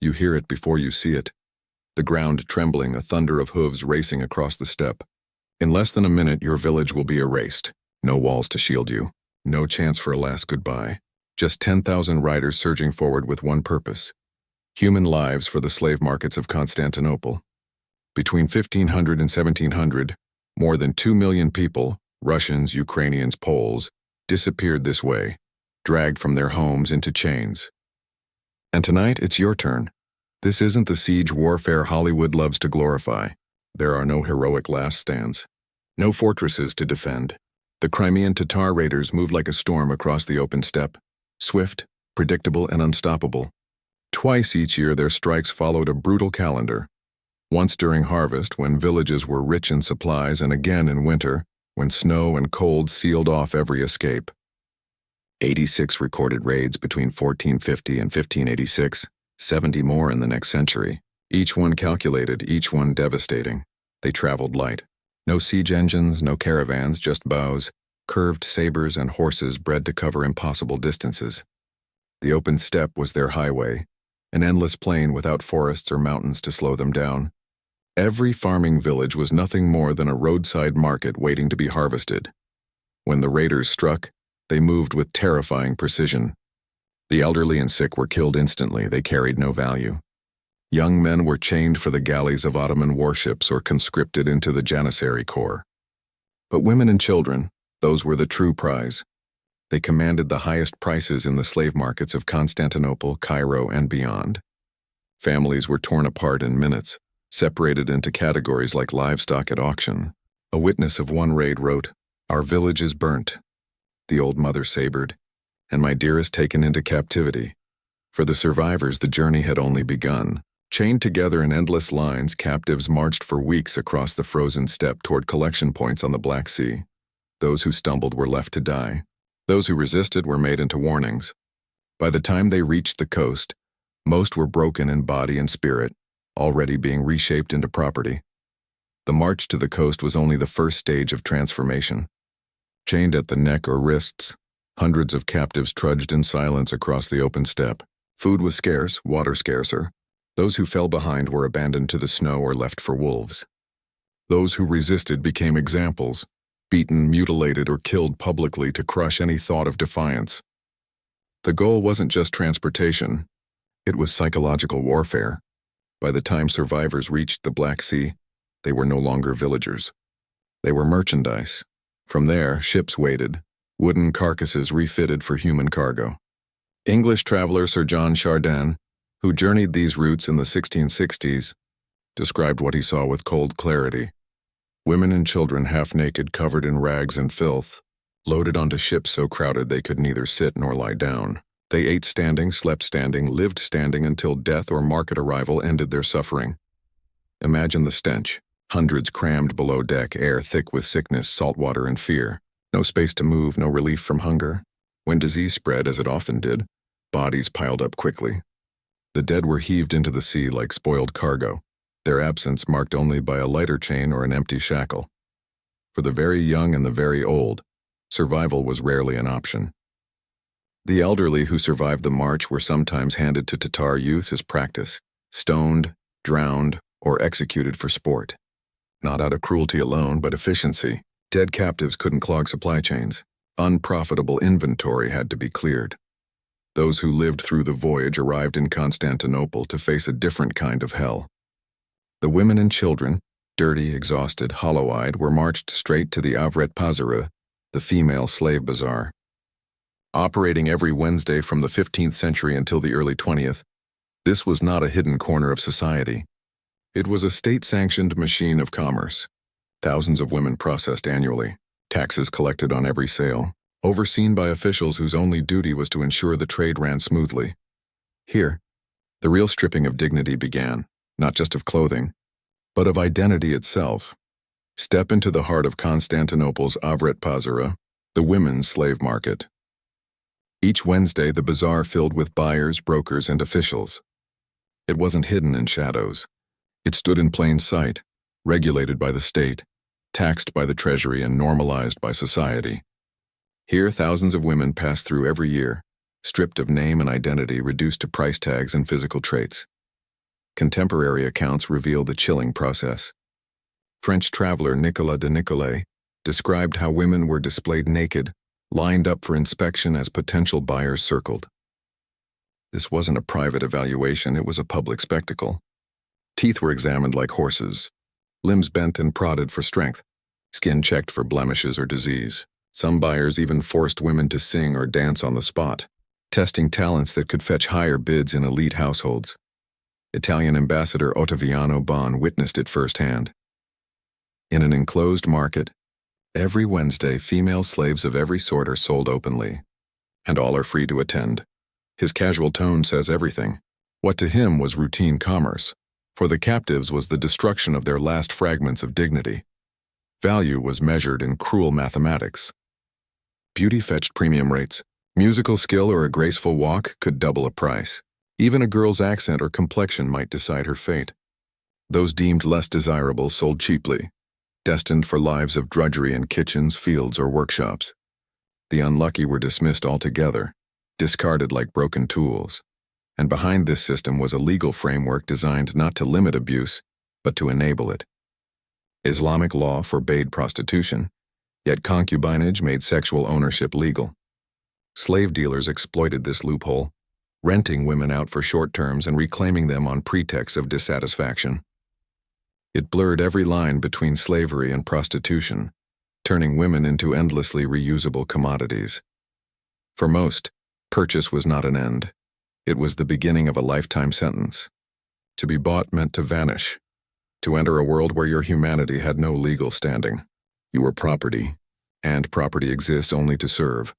You hear it before you see it. The ground trembling, a thunder of hooves racing across the steppe. In less than a minute, your village will be erased. No walls to shield you. No chance for a last goodbye. Just 10,000 riders surging forward with one purpose. Human lives for the slave markets of Constantinople. Between 1500 and 1700, more than 2 million people, Russians, Ukrainians, Poles, disappeared this way, dragged from their homes into chains. And tonight, it's your turn. This isn't the siege warfare Hollywood loves to glorify. There are no heroic last stands. No fortresses to defend. The Crimean Tatar raiders moved like a storm across the open steppe, swift, predictable, and unstoppable. Twice each year their strikes followed a brutal calendar. Once during harvest, when villages were rich in supplies, and again in winter, when snow and cold sealed off every escape. 86 recorded raids between 1450 and 1586, 70 more in the next century. Each one calculated, each one devastating. They traveled light. No siege engines, no caravans, just bows, curved sabers, and horses bred to cover impossible distances. The open steppe was their highway, an endless plain without forests or mountains to slow them down. Every farming village was nothing more than a roadside market waiting to be harvested. When the raiders struck, they moved with terrifying precision. The elderly and sick were killed instantly. They carried no value. Young men were chained for the galleys of Ottoman warships or conscripted into the Janissary Corps. But women and children, those were the true prize. They commanded the highest prices in the slave markets of Constantinople, Cairo, and beyond. Families were torn apart in minutes, separated into categories like livestock at auction. A witness of one raid wrote, "Our village is burnt, the old mother sabered, and my dearest taken into captivity." For the survivors, the journey had only begun. Chained together in endless lines, captives marched for weeks across the frozen steppe toward collection points on the Black Sea. Those who stumbled were left to die. Those who resisted were made into warnings. By the time they reached the coast, most were broken in body and spirit, already being reshaped into property. The march to the coast was only the first stage of transformation. Chained at the neck or wrists, hundreds of captives trudged in silence across the open steppe. Food was scarce, water scarcer. Those who fell behind were abandoned to the snow or left for wolves. Those who resisted became examples, beaten, mutilated, or killed publicly to crush any thought of defiance. The goal wasn't just transportation, it was psychological warfare. By the time survivors reached the Black Sea, they were no longer villagers. They were merchandise. From there, ships waited, wooden carcasses refitted for human cargo. English traveler Sir John Chardin, who journeyed these routes in the 1660s, described what he saw with cold clarity. Women and children half naked, covered in rags and filth, loaded onto ships so crowded they could neither sit nor lie down. They ate standing, slept standing, lived standing until death or market arrival ended their suffering. Imagine the stench. Hundreds crammed below deck, air thick with sickness, salt water, and fear. No space to move, no relief from hunger. When disease spread, as it often did, bodies piled up quickly. The dead were heaved into the sea like spoiled cargo, their absence marked only by a lighter chain or an empty shackle. For the very young and the very old, survival was rarely an option. The elderly who survived the march were sometimes handed to Tatar youths as practice, stoned, drowned, or executed for sport. Not out of cruelty alone, but efficiency. Dead captives couldn't clog supply chains. Unprofitable inventory had to be cleared. Those who lived through the voyage arrived in Constantinople to face a different kind of hell. The women and children, dirty, exhausted, hollow-eyed, were marched straight to the Avret Pazari, the female slave bazaar. Operating every Wednesday from the 15th century until the early 20th, this was not a hidden corner of society. It was a state-sanctioned machine of commerce. Thousands of women processed annually, taxes collected on every sale, overseen by officials whose only duty was to ensure the trade ran smoothly. Here, the real stripping of dignity began, not just of clothing, but of identity itself. Step into the heart of Constantinople's Avret Pazari, the women's slave market. Each Wednesday, the bazaar filled with buyers, brokers, and officials. It wasn't hidden in shadows. It stood in plain sight, regulated by the state, taxed by the treasury, and normalized by society. Here, thousands of women passed through every year, stripped of name and identity, reduced to price tags and physical traits. Contemporary accounts reveal the chilling process. French traveler Nicolas de Nicolay described how women were displayed naked, lined up for inspection as potential buyers circled. This wasn't a private evaluation, it was a public spectacle. Teeth were examined like horses, limbs bent and prodded for strength, skin checked for blemishes or disease. Some buyers even forced women to sing or dance on the spot, testing talents that could fetch higher bids in elite households. Italian ambassador Ottaviano Bon witnessed it firsthand. In an enclosed market, every Wednesday female slaves of every sort are sold openly, and all are free to attend. His casual tone says everything. What to him was routine commerce, for the captives was the destruction of their last fragments of dignity. Value was measured in cruel mathematics. Beauty fetched premium rates. Musical skill or a graceful walk could double a price. Even a girl's accent or complexion might decide her fate. Those deemed less desirable sold cheaply, destined for lives of drudgery in kitchens, fields, or workshops. The unlucky were dismissed altogether, discarded like broken tools. And behind this system was a legal framework designed not to limit abuse, but to enable it. Islamic law forbade prostitution, yet concubinage made sexual ownership legal. Slave dealers exploited this loophole, renting women out for short terms and reclaiming them on pretext of dissatisfaction. It blurred every line between slavery and prostitution, turning women into endlessly reusable commodities. For most, purchase was not an end. It was the beginning of a lifetime sentence. To be bought meant to vanish, to enter a world where your humanity had no legal standing. You were property, and property exists only to serve.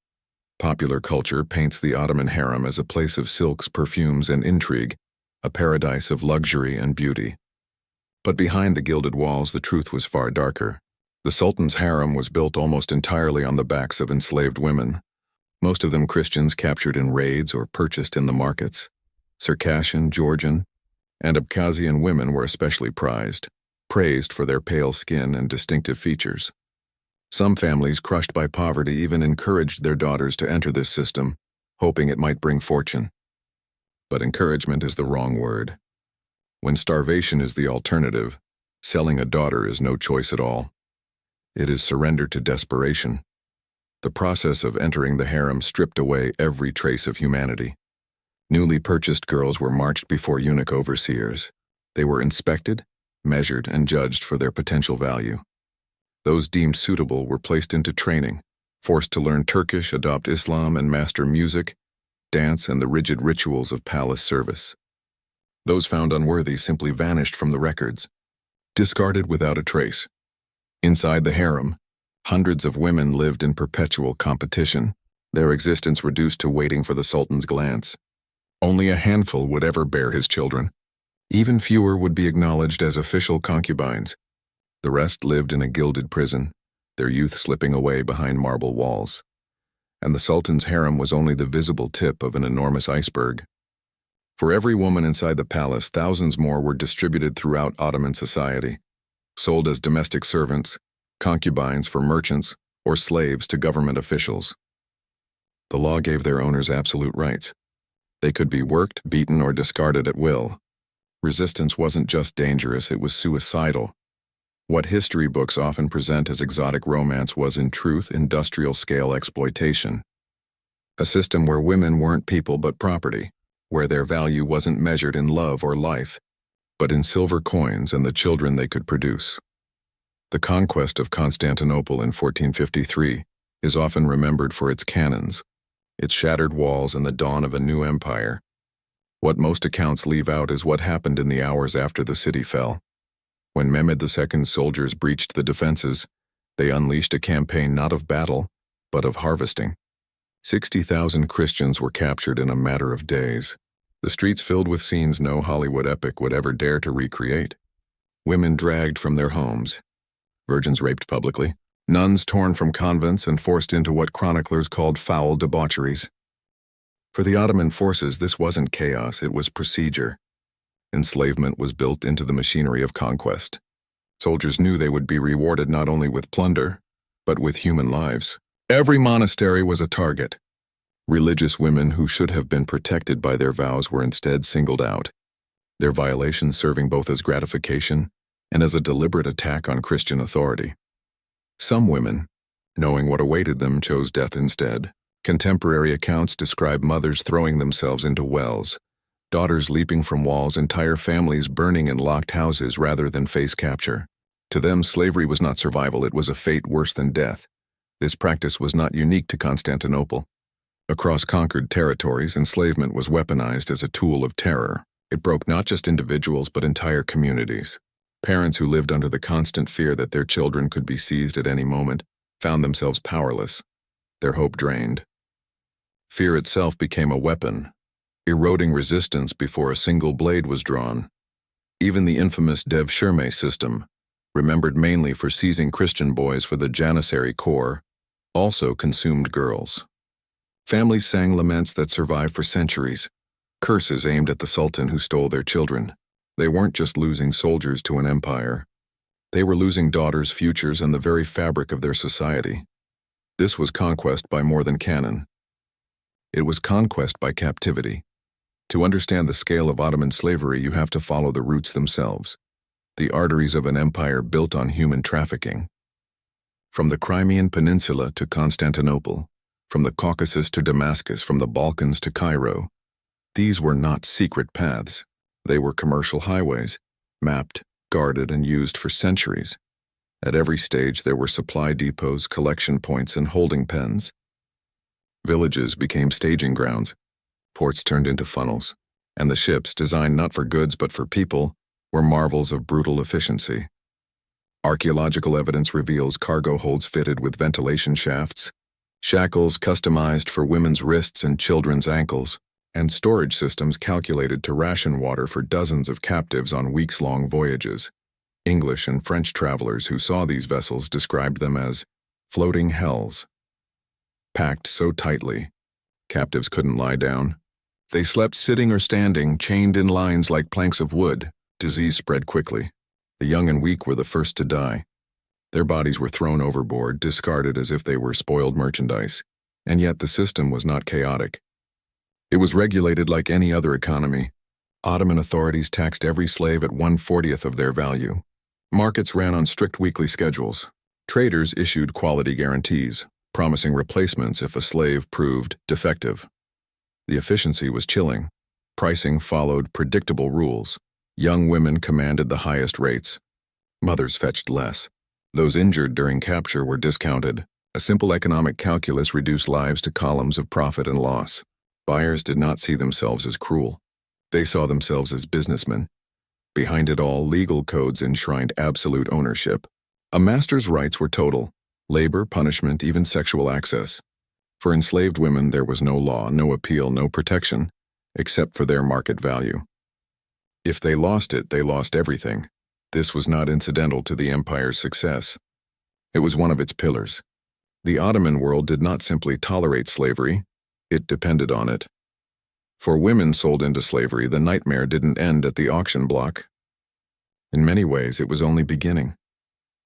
Popular culture paints the Ottoman harem as a place of silks, perfumes, and intrigue, a paradise of luxury and beauty. But behind the gilded walls, the truth was far darker. The Sultan's harem was built almost entirely on the backs of enslaved women, most of them Christians captured in raids or purchased in the markets. Circassian, Georgian, and Abkhazian women were especially praised for their pale skin and distinctive features. Some families, crushed by poverty, even encouraged their daughters to enter this system, hoping it might bring fortune. But encouragement is the wrong word. When starvation is the alternative, selling a daughter is no choice at all. It is surrender to desperation. The process of entering the harem stripped away every trace of humanity. Newly purchased girls were marched before eunuch overseers. They were inspected, measured, and judged for their potential value. Those deemed suitable were placed into training, forced to learn Turkish, adopt Islam, and master music, dance, and the rigid rituals of palace service. Those found unworthy simply vanished from the records, discarded without a trace. Inside the harem, hundreds of women lived in perpetual competition, their existence reduced to waiting for the Sultan's glance. Only a handful would ever bear his children. Even fewer would be acknowledged as official concubines. The rest lived in a gilded prison, their youth slipping away behind marble walls. And the Sultan's harem was only the visible tip of an enormous iceberg. For every woman inside the palace, thousands more were distributed throughout Ottoman society, sold as domestic servants, concubines for merchants, or slaves to government officials. The law gave their owners absolute rights. They could be worked, beaten, or discarded at will. Resistance wasn't just dangerous, it was suicidal. What history books often present as exotic romance was in truth industrial-scale exploitation. A system where women weren't people but property, where their value wasn't measured in love or life, but in silver coins and the children they could produce. The conquest of Constantinople in 1453 is often remembered for its cannons, its shattered walls, and the dawn of a new empire. What most accounts leave out is what happened in the hours after the city fell. When Mehmed II's soldiers breached the defenses, they unleashed a campaign not of battle, but of harvesting. 60,000 Christians were captured in a matter of days. The streets filled with scenes no Hollywood epic would ever dare to recreate. Women dragged from their homes, virgins raped publicly, nuns torn from convents and forced into what chroniclers called foul debaucheries. For the Ottoman forces, this wasn't chaos, it was procedure. Enslavement was built into the machinery of conquest. Soldiers knew they would be rewarded not only with plunder, but with human lives. Every monastery was a target. Religious women who should have been protected by their vows were instead singled out. their violations serving both as gratification and as a deliberate attack on Christian authority. Some women, knowing what awaited them, chose death instead. Contemporary accounts describe mothers throwing themselves into wells, daughters leaping from walls, entire families burning in locked houses rather than face capture. To them, slavery was not survival, it was a fate worse than death. This practice was not unique to Constantinople. Across conquered territories, enslavement was weaponized as a tool of terror. It broke not just individuals but entire communities. Parents who lived under the constant fear that their children could be seized at any moment found themselves powerless, their hope drained. Fear itself became a weapon, eroding resistance before a single blade was drawn. Even the infamous Devshirme system, remembered mainly for seizing Christian boys for the Janissary Corps, also consumed girls. Families sang laments that survived for centuries, curses aimed at the sultan who stole their children. They weren't just losing soldiers to an empire. They were losing daughters' futures and the very fabric of their society. This was conquest by more than cannon. It was conquest by captivity. To understand the scale of Ottoman slavery, you have to follow the roots themselves, the arteries of an empire built on human trafficking. From the Crimean Peninsula to Constantinople, from the Caucasus to Damascus, from the Balkans to Cairo, these were not secret paths. They were commercial highways, mapped, guarded, and used for centuries. At every stage there were supply depots, collection points, and holding pens. Villages became staging grounds, ports turned into funnels, and the ships, designed not for goods but for people, were marvels of brutal efficiency. Archaeological evidence reveals cargo holds fitted with ventilation shafts, shackles customized for women's wrists and children's ankles, and storage systems calculated to ration water for dozens of captives on weeks-long voyages. English and French travelers who saw these vessels described them as floating hells. Packed so tightly, captives couldn't lie down. They slept sitting or standing, chained in lines like planks of wood. Disease spread quickly. The young and weak were the first to die. Their bodies were thrown overboard, discarded as if they were spoiled merchandise. And yet the system was not chaotic. It was regulated like any other economy. Ottoman authorities taxed every slave at 1/40th of their value. Markets ran on strict weekly schedules. Traders issued quality guarantees, promising replacements if a slave proved defective. The efficiency was chilling. Pricing followed predictable rules. Young women commanded the highest rates. Mothers fetched less. Those injured during capture were discounted. A simple economic calculus reduced lives to columns of profit and loss. Buyers did not see themselves as cruel. They saw themselves as businessmen. Behind it all, legal codes enshrined absolute ownership. A master's rights were total: labor, punishment, even sexual access. For enslaved women, there was no law, no appeal, no protection, except for their market value. If they lost it, they lost everything. This was not incidental to the empire's success. It was one of its pillars. The Ottoman world did not simply tolerate slavery, it depended on it. For women sold into slavery, the nightmare didn't end at the auction block. In many ways, it was only beginning.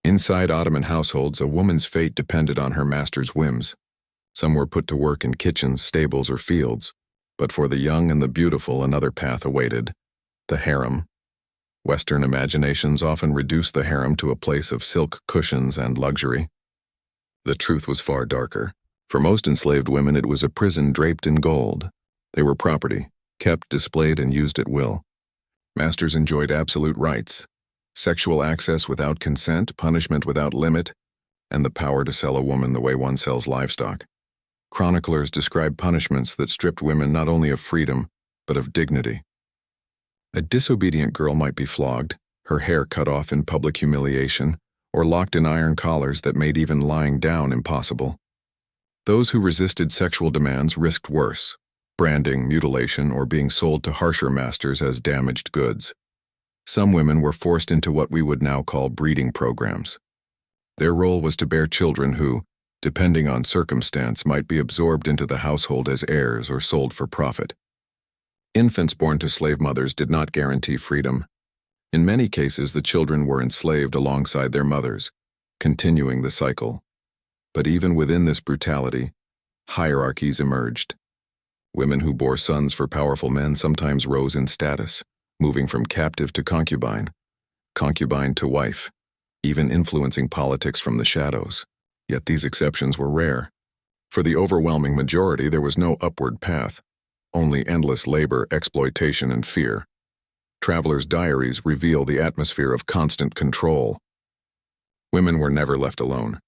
Inside Ottoman households, a woman's fate depended on her master's whims. Some were put to work in kitchens, stables, or fields. But for the young and the beautiful, another path awaited: the harem. Western imaginations often reduced the harem to a place of silk cushions and luxury. The truth was far darker. For most enslaved women, it was a prison draped in gold. They were property, kept, displayed, and used at will. Masters enjoyed absolute rights: sexual access without consent, punishment without limit, and the power to sell a woman the way one sells livestock. Chroniclers describe punishments that stripped women not only of freedom, but of dignity. A disobedient girl might be flogged, her hair cut off in public humiliation, or locked in iron collars that made even lying down impossible. Those who resisted sexual demands risked worse: branding, mutilation, or being sold to harsher masters as damaged goods. Some women were forced into what we would now call breeding programs. Their role was to bear children who, depending on circumstance, might be absorbed into the household as heirs or sold for profit. Infants born to slave mothers did not guarantee freedom. In many cases, the children were enslaved alongside their mothers, continuing the cycle. But even within this brutality, hierarchies emerged. Women who bore sons for powerful men sometimes rose in status, moving from captive to concubine, concubine to wife, even influencing politics from the shadows. Yet these exceptions were rare. For the overwhelming majority, there was no upward path, only endless labor, exploitation, and fear. Travelers' diaries reveal the atmosphere of constant control. Women were never left alone.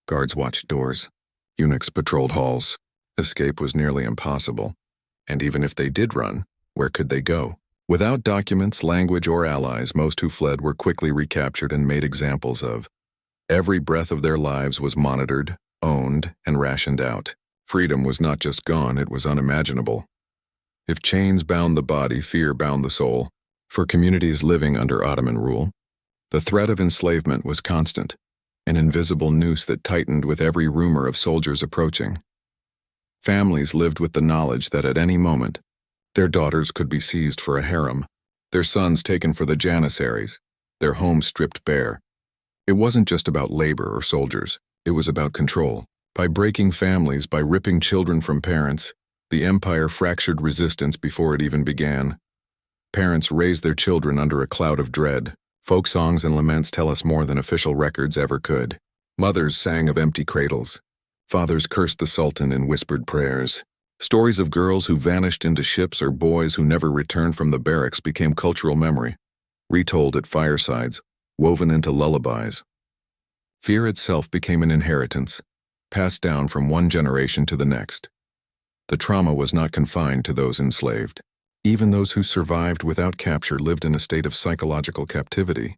Guards watched doors. Eunuchs patrolled halls. Escape was nearly impossible. And even if they did run, where could they go? Without documents, language, or allies, most who fled were quickly recaptured and made examples of. Every breath of their lives was monitored, owned, and rationed out. Freedom was not just gone, it was unimaginable. If chains bound the body, fear bound the soul. For communities living under Ottoman rule, the threat of enslavement was constant, an invisible noose that tightened with every rumor of soldiers approaching. Families lived with the knowledge that at any moment, their daughters could be seized for a harem, their sons taken for the janissaries, their homes stripped bare. It wasn't just about labor or soldiers, it was about control. By breaking families, by ripping children from parents, the empire fractured resistance before it even began. Parents raised their children under a cloud of dread. Folk songs and laments tell us more than official records ever could. Mothers sang of empty cradles. Fathers cursed the Sultan in whispered prayers. Stories of girls who vanished into ships or boys who never returned from the barracks became cultural memory, retold at firesides, woven into lullabies. Fear itself became an inheritance, passed down from one generation to the next. The trauma was not confined to those enslaved. Even those who survived without capture lived in a state of psychological captivity.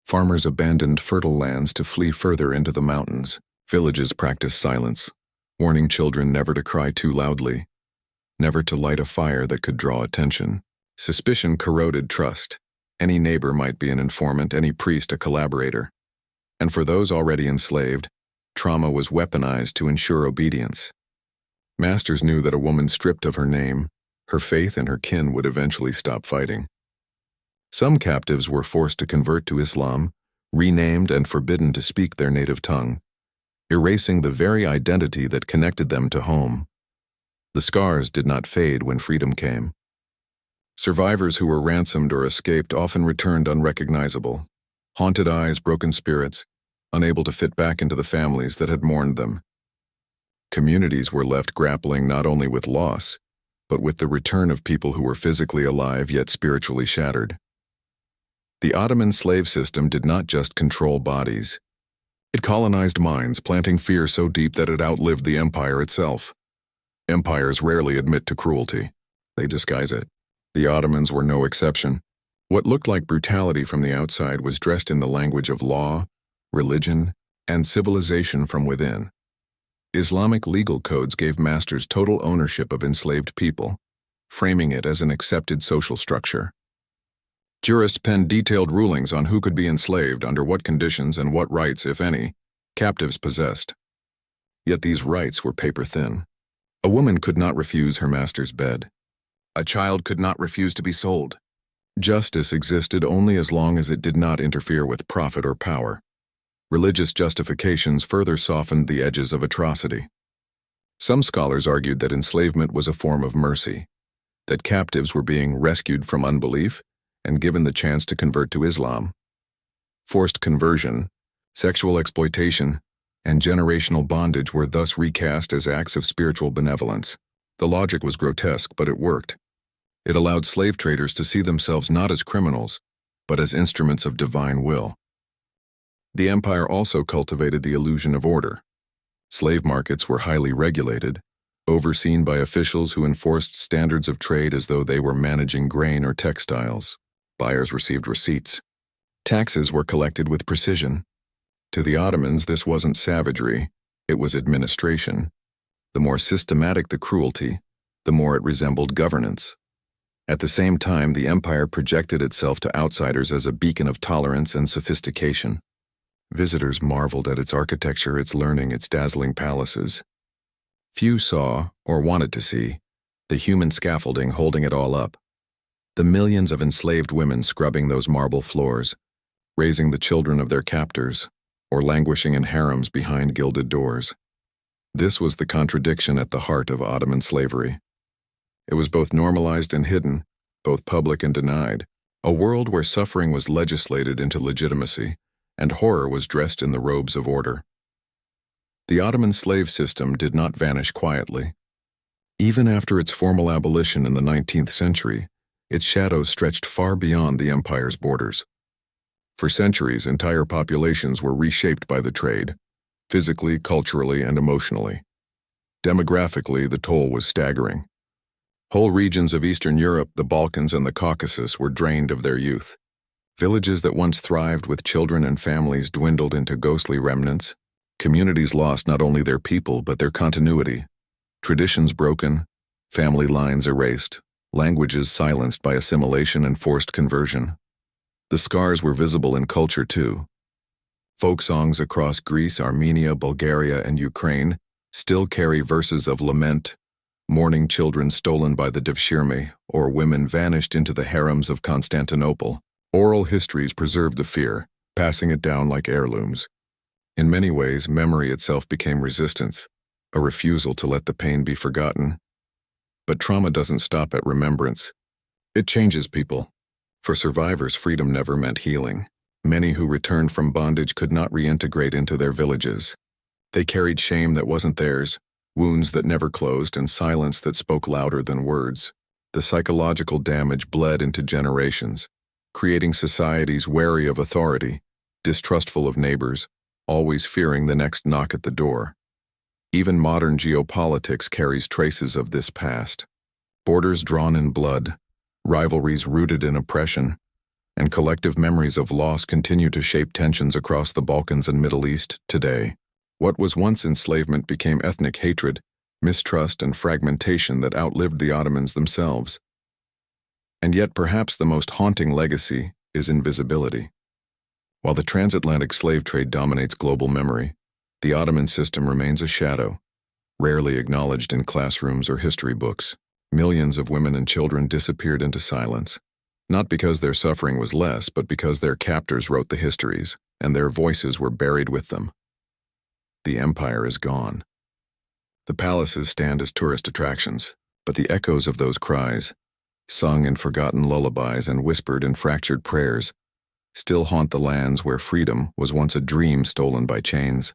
Farmers abandoned fertile lands to flee further into the mountains. Villages practiced silence, warning children never to cry too loudly, never to light a fire that could draw attention. Suspicion corroded trust. Any neighbor might be an informant, any priest a collaborator. And for those already enslaved, trauma was weaponized to ensure obedience. Masters knew that a woman stripped of her name, her faith, and her kin would eventually stop fighting. Some captives were forced to convert to Islam, renamed and forbidden to speak their native tongue, erasing the very identity that connected them to home. The scars did not fade when freedom came. Survivors who were ransomed or escaped often returned unrecognizable, haunted eyes, broken spirits, unable to fit back into the families that had mourned them. Communities were left grappling not only with loss, but with the return of people who were physically alive yet spiritually shattered. The Ottoman slave system did not just control bodies. It colonized minds, planting fear so deep that it outlived the empire itself. Empires rarely admit to cruelty. They disguise it. The Ottomans were no exception. What looked like brutality from the outside was dressed in the language of law, religion, and civilization from within. Islamic legal codes gave masters total ownership of enslaved people, framing it as an accepted social structure. Jurists penned detailed rulings on who could be enslaved, under what conditions, and what rights, if any, captives possessed. Yet these rights were paper-thin. A woman could not refuse her master's bed. A child could not refuse to be sold. Justice existed only as long as it did not interfere with profit or power. Religious justifications further softened the edges of atrocity. Some scholars argued that enslavement was a form of mercy, that captives were being rescued from unbelief and given the chance to convert to Islam. Forced conversion, sexual exploitation, and generational bondage were thus recast as acts of spiritual benevolence. The logic was grotesque, but it worked. It allowed slave traders to see themselves not as criminals, but as instruments of divine will. The empire also cultivated the illusion of order. Slave markets were highly regulated, overseen by officials who enforced standards of trade as though they were managing grain or textiles. Buyers received receipts. Taxes were collected with precision. To the Ottomans, this wasn't savagery, it was administration. The more systematic the cruelty, the more it resembled governance. At the same time, the empire projected itself to outsiders as a beacon of tolerance and sophistication. Visitors marveled at its architecture, its learning, its dazzling palaces. Few saw, or wanted to see, the human scaffolding holding it all up. The millions of enslaved women scrubbing those marble floors, raising the children of their captors, or languishing in harems behind gilded doors. This was the contradiction at the heart of Ottoman slavery. It was both normalized and hidden, both public and denied, A world where suffering was legislated into legitimacy, and horror was dressed in the robes of order. The Ottoman slave system did not vanish quietly. Even after its formal abolition in the 19th century, its shadows stretched far beyond the empire's borders. For centuries, entire populations were reshaped by the trade, physically, culturally, and emotionally. Demographically, the toll was staggering. Whole regions of Eastern Europe, the Balkans, and the Caucasus were drained of their youth. Villages that once thrived with children and families dwindled into ghostly remnants. Communities lost not only their people, but their continuity. Traditions broken, family lines erased, languages silenced by assimilation and forced conversion. The scars were visible in culture too. Folk songs across Greece, Armenia, Bulgaria, and Ukraine still carry verses of lament, mourning children stolen by the devshirme, or women vanished into the harems of Constantinople. Oral histories preserved the fear, passing it down like heirlooms. In many ways, memory itself became resistance, a refusal to let the pain be forgotten. But trauma doesn't stop at remembrance. It changes people. For survivors, freedom never meant healing. Many who returned from bondage could not reintegrate into their villages. They carried shame that wasn't theirs, wounds that never closed, and silence that spoke louder than words. The psychological damage bled into generations, creating societies wary of authority, distrustful of neighbors, always fearing the next knock at the door. Even modern geopolitics carries traces of this past. Borders drawn in blood, rivalries rooted in oppression, and collective memories of loss continue to shape tensions across the Balkans and Middle East today. What was once enslavement became ethnic hatred, mistrust, and fragmentation that outlived the Ottomans themselves. And yet perhaps the most haunting legacy is invisibility. While the transatlantic slave trade dominates global memory, the Ottoman system remains a shadow, rarely acknowledged in classrooms or history books. Millions of women and children disappeared into silence, not because their suffering was less, but because their captors wrote the histories, and their voices were buried with them. The empire is gone. The palaces stand as tourist attractions, but the echoes of those cries, sung in forgotten lullabies and whispered in fractured prayers, still haunt the lands where freedom was once a dream stolen by chains.